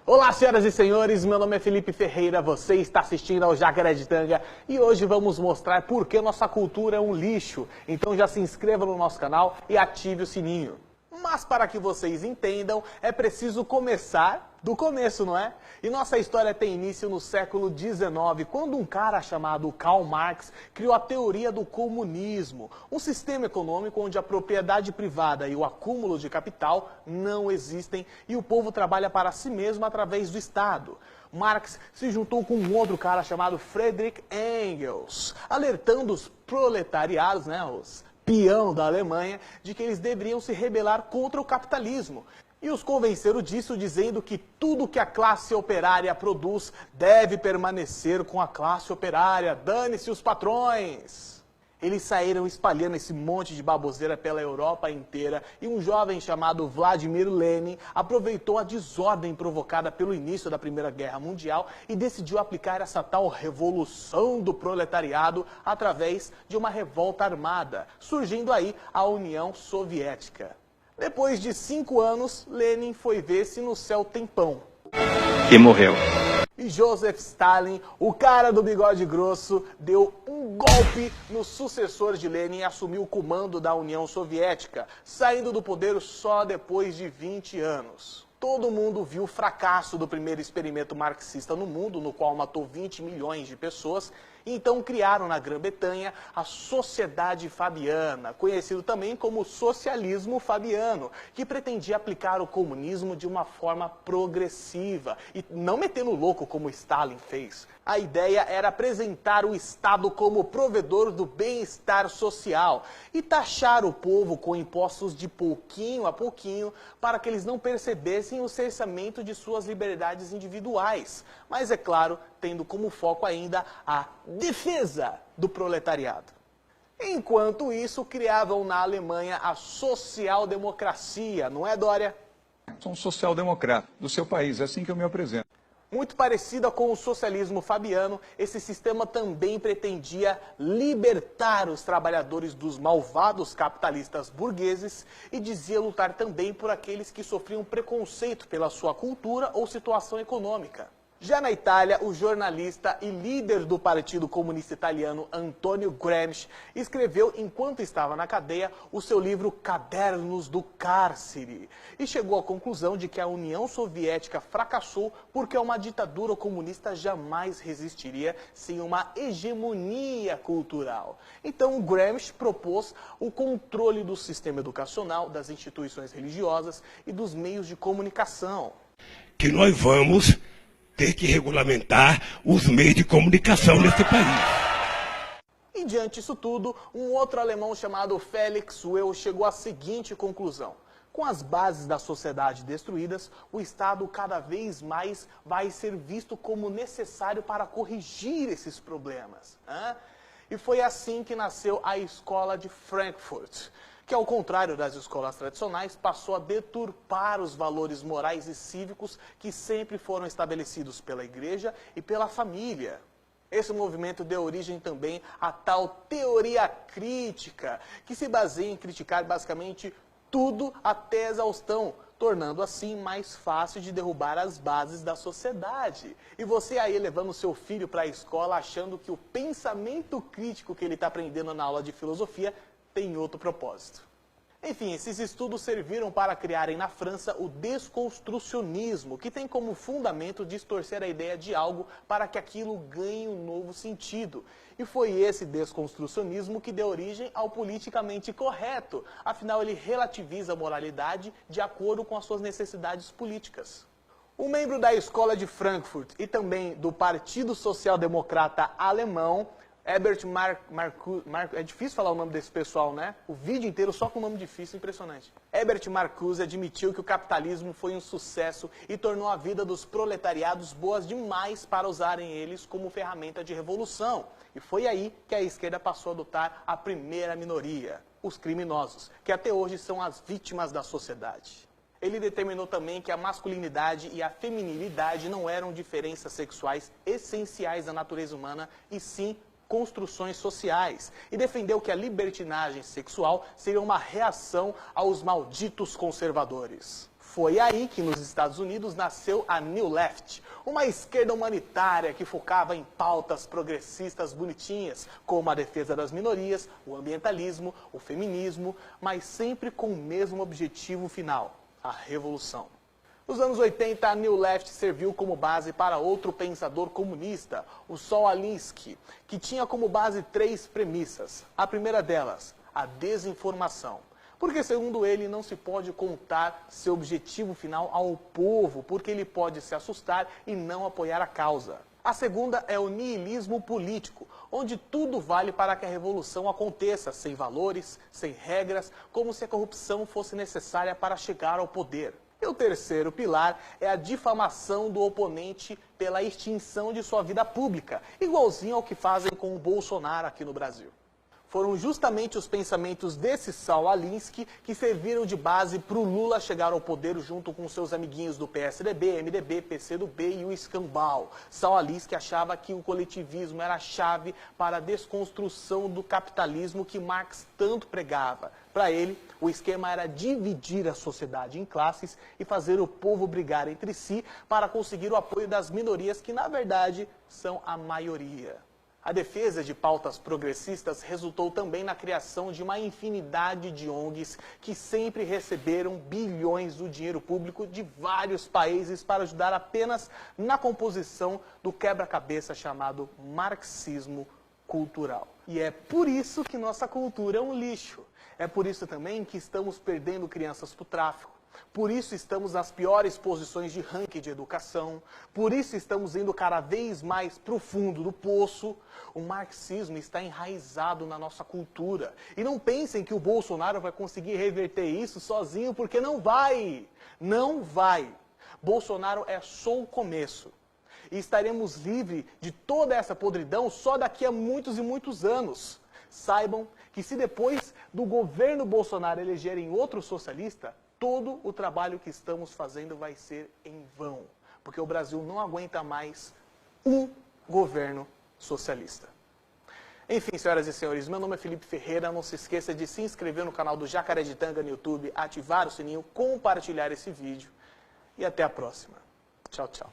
Olá, senhoras e senhores, meu nome é Felipe Ferreira, você está assistindo ao Jacaretanga e hoje vamos mostrar por que nossa cultura é um lixo. Então já se inscreva no nosso canal e ative o sininho. Mas para que vocês entendam, é preciso começar do começo, não é? E nossa história tem início no século XIX, quando um cara chamado Karl Marx criou a teoria do comunismo, um sistema econômico onde a propriedade privada e o acúmulo de capital não existem e o povo trabalha para si mesmo através do Estado. Marx se juntou com um outro cara chamado Friedrich Engels, alertando os proletariados, os peão da Alemanha, de que eles deveriam se rebelar contra o capitalismo. E os convenceram disso, dizendo que tudo que a classe operária produz deve permanecer com a classe operária, dane-se os patrões. Eles saíram espalhando esse monte de baboseira pela Europa inteira e um jovem chamado Vladimir Lenin aproveitou a desordem provocada pelo início da Primeira Guerra Mundial e decidiu aplicar essa tal revolução do proletariado através de uma revolta armada, surgindo aí a União Soviética. Depois de 5 anos, Lenin foi ver-se no céu tem pão. E morreu. E Joseph Stalin, o cara do bigode grosso, deu um golpe no sucessor de Lenin e assumiu o comando da União Soviética, saindo do poder só depois de 20 anos. Todo mundo viu o fracasso do primeiro experimento marxista no mundo, no qual matou 20 milhões de pessoas, e então criaram na Grã-Bretanha a Sociedade Fabiana, conhecido também como Socialismo Fabiano, que pretendia aplicar o comunismo de uma forma progressiva e não metendo louco como Stalin fez. A ideia era apresentar o Estado como provedor do bem-estar social e taxar o povo com impostos de pouquinho a pouquinho para que eles não percebessem o cerceamento de suas liberdades individuais. Mas, é claro, tendo como foco ainda a defesa do proletariado. Enquanto isso, criavam na Alemanha a social-democracia, não é, Dória? Sou um social-democrata do seu país, é assim que eu me apresento. Muito parecida com o socialismo fabiano, esse sistema também pretendia libertar os trabalhadores dos malvados capitalistas burgueses e dizia lutar também por aqueles que sofriam preconceito pela sua cultura ou situação econômica. Já na Itália, o jornalista e líder do Partido Comunista Italiano, Antonio Gramsci, escreveu, enquanto estava na cadeia, o seu livro Cadernos do Cárcere, e chegou à conclusão de que a União Soviética fracassou porque uma ditadura comunista jamais resistiria sem uma hegemonia cultural. Então, Gramsci propôs o controle do sistema educacional, das instituições religiosas e dos meios de comunicação. Que nós vamos ter que regulamentar os meios de comunicação nesse país. E diante disso tudo, um outro alemão chamado Felix Uell chegou à seguinte conclusão: com as bases da sociedade destruídas, o Estado cada vez mais vai ser visto como necessário para corrigir esses problemas. E foi assim que nasceu a Escola de Frankfurt, que, ao contrário das escolas tradicionais, passou a deturpar os valores morais e cívicos que sempre foram estabelecidos pela igreja e pela família. Esse movimento deu origem também à tal teoria crítica, que se baseia em criticar basicamente tudo até a exaustão, tornando assim mais fácil de derrubar as bases da sociedade. E você aí levando seu filho para a escola achando que o pensamento crítico que ele está aprendendo na aula de filosofia tem outro propósito. Enfim, esses estudos serviram para criarem na França o desconstrucionismo, que tem como fundamento distorcer a ideia de algo para que aquilo ganhe um novo sentido. E foi esse desconstrucionismo que deu origem ao politicamente correto, afinal ele relativiza a moralidade de acordo com as suas necessidades políticas. Um membro da Escola de Frankfurt e também do Partido Social Democrata Alemão, Herbert Marcuse, é difícil falar o nome desse pessoal, né? O vídeo inteiro só com nome difícil, impressionante. Herbert Marcuse admitiu que o capitalismo foi um sucesso e tornou a vida dos proletariados boas demais para usarem eles como ferramenta de revolução. E foi aí que a esquerda passou a adotar a primeira minoria, os criminosos, que até hoje são as vítimas da sociedade. Ele determinou também que a masculinidade e a feminilidade não eram diferenças sexuais essenciais da natureza humana, e sim construções sociais, e defendeu que a libertinagem sexual seria uma reação aos malditos conservadores. Foi aí que nos Estados Unidos nasceu a New Left, uma esquerda humanitária que focava em pautas progressistas bonitinhas, como a defesa das minorias, o ambientalismo, o feminismo, mas sempre com o mesmo objetivo final, a revolução. Nos anos 80, a New Left serviu como base para outro pensador comunista, o Saul Alinsky, que tinha como base 3 premissas. A primeira delas, a desinformação. Porque, segundo ele, não se pode contar seu objetivo final ao povo, porque ele pode se assustar e não apoiar a causa. A segunda é o niilismo político, onde tudo vale para que a revolução aconteça, sem valores, sem regras, como se a corrupção fosse necessária para chegar ao poder. E o terceiro pilar é a difamação do oponente pela extinção de sua vida pública, igualzinho ao que fazem com o Bolsonaro aqui no Brasil. Foram justamente os pensamentos desse Saul Alinsky que serviram de base para o Lula chegar ao poder junto com seus amiguinhos do PSDB, MDB, PCdoB e o Escambau. Saul Alinsky achava que o coletivismo era a chave para a desconstrução do capitalismo que Marx tanto pregava. Para ele, o esquema era dividir a sociedade em classes e fazer o povo brigar entre si para conseguir o apoio das minorias que, na verdade, são a maioria. A defesa de pautas progressistas resultou também na criação de uma infinidade de ONGs que sempre receberam bilhões do dinheiro público de vários países para ajudar apenas na composição do quebra-cabeça chamado marxismo cultural. E é por isso que nossa cultura é um lixo. É por isso também que estamos perdendo crianças para o tráfico. Por isso estamos nas piores posições de ranking de educação. Por isso estamos indo cada vez mais para o fundo do poço. O marxismo está enraizado na nossa cultura. E não pensem que o Bolsonaro vai conseguir reverter isso sozinho, porque não vai. Não vai. Bolsonaro é só o começo. E estaremos livres de toda essa podridão só daqui a muitos e muitos anos. Saibam que se depois do governo Bolsonaro elegerem outro socialista, todo o trabalho que estamos fazendo vai ser em vão, porque o Brasil não aguenta mais um governo socialista. Enfim, senhoras e senhores, meu nome é Felipe Ferreira, não se esqueça de se inscrever no canal do Jacareditanga no YouTube, ativar o sininho, compartilhar esse vídeo e até a próxima. Tchau, tchau.